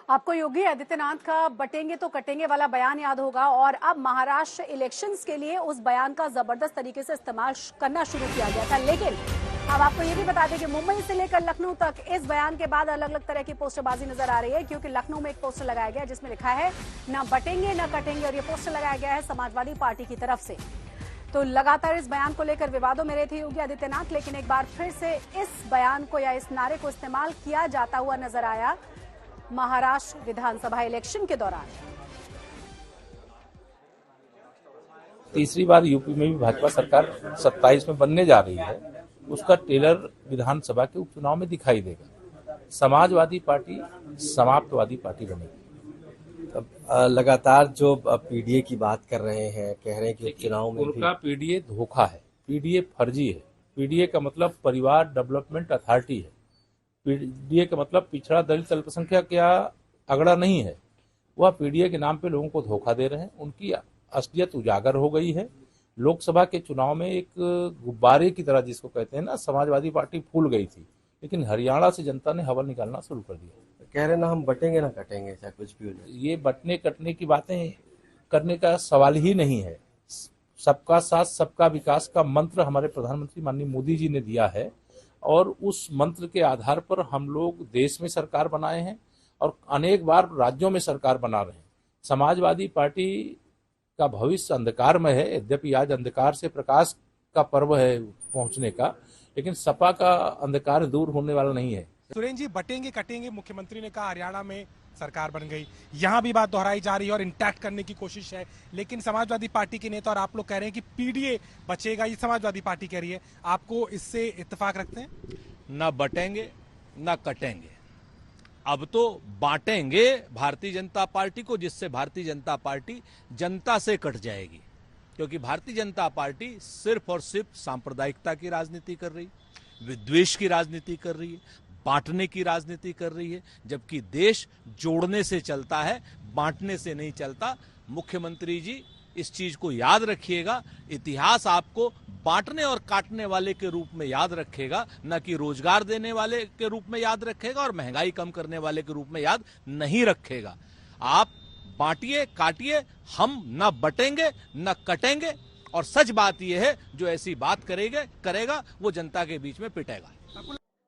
आपको योगी आदित्यनाथ का बटेंगे तो कटेंगे वाला बयान याद होगा और अब महाराष्ट्र इलेक्शंस के लिए उस बयान का जबरदस्त तरीके से इस्तेमाल करना शुरू किया गया था। लेकिन अब आपको ये भी बता दें कि मुंबई से लेकर लखनऊ तक इस बयान के बाद अलग अलग तरह की पोस्टरबाजी नजर आ रही है, क्योंकि लखनऊ में एक पोस्टर लगाया गया जिसमें लिखा है ना बटेंगे ना कटेंगे, और ये पोस्टर लगाया गया है समाजवादी पार्टी की तरफ से। तो लगातार इस बयान को लेकर विवादों में रहे थे योगी आदित्यनाथ, लेकिन एक बार फिर से इस बयान को या इस नारे को इस्तेमाल किया जाता हुआ नजर आया महाराष्ट्र विधानसभा इलेक्शन के दौरान। तीसरी बार यूपी में भी भाजपा सरकार 27 में बनने जा रही है, उसका ट्रेलर विधानसभा के उपचुनाव में दिखाई देगा। समाजवादी पार्टी समाप्तवादी पार्टी बनेगी। लगातार जो पीडीए की बात कर रहे हैं, कह रहे हैं कि उपचुनाव में उनका पीडीए धोखा है, पीडीए फर्जी है। पीडीए का मतलब परिवार डेवलपमेंट अथॉरिटी है। पीडीए का मतलब पिछड़ा दलित अल्पसंख्यक या अगड़ा नहीं है। वह पीडीए के नाम पे लोगों को धोखा दे रहे हैं। उनकी असलियत उजागर हो गई है। लोकसभा के चुनाव में एक गुब्बारे की तरह, जिसको कहते हैं ना, समाजवादी पार्टी फूल गई थी, लेकिन हरियाणा से जनता ने हवा निकालना शुरू कर दिया। कह रहे ना हम बटेंगे ना कटेंगे, चाहे कुछ भी हो जाए। ये बटने कटने की बातें करने का सवाल ही नहीं है। सबका साथ सबका विकास का मंत्र हमारे प्रधानमंत्री माननीय मोदी जी ने दिया है, और उस मंत्र के आधार पर हम लोग देश में सरकार बनाए हैं और अनेक बार राज्यों में सरकार बना रहे हैं। समाजवादी पार्टी का भविष्य अंधकार में है, यद्यपि आज अंधकार से प्रकाश का पर्व है पहुंचने का, लेकिन सपा का अंधकार दूर होने वाला नहीं है। सुरेंद्र जी, बटेंगे कटेंगे मुख्यमंत्री ने कहा, हरियाणा में सरकार बन गई, यहां भी बात दोहराई जा रही है और इंटैक्ट करने की कोशिश है, लेकिन समाजवादी पार्टी के नेता और आप लोग कह रहे हैं कि पीडीए बचेगा, ये समाजवादी पार्टी कह रही है। आपको इससे इत्तेफाक रखते हैं? ना बटेंगे ना कटेंगे, अब तो बांटेंगे भारतीय जनता पार्टी को, जिससे भारतीय जनता पार्टी जनता से कट जाएगी। क्योंकि भारतीय जनता पार्टी सिर्फ और सिर्फ सांप्रदायिकता की राजनीति कर रही, विद्वेष की राजनीति कर रही है, बांटने की राजनीति कर रही है, जबकि देश जोड़ने से चलता है, बांटने से नहीं चलता। मुख्यमंत्री जी इस चीज को याद रखिएगा। इतिहास आपको बांटने और काटने वाले के रूप में याद रखेगा, न कि रोजगार देने वाले के रूप में याद रखेगा और महंगाई कम करने वाले के रूप में याद नहीं रखेगा। आप बांटिए काटिए, हम न बटेंगे न कटेंगे, और सच बात यह है जो ऐसी बात करेगा वो जनता के बीच में पिटेगा।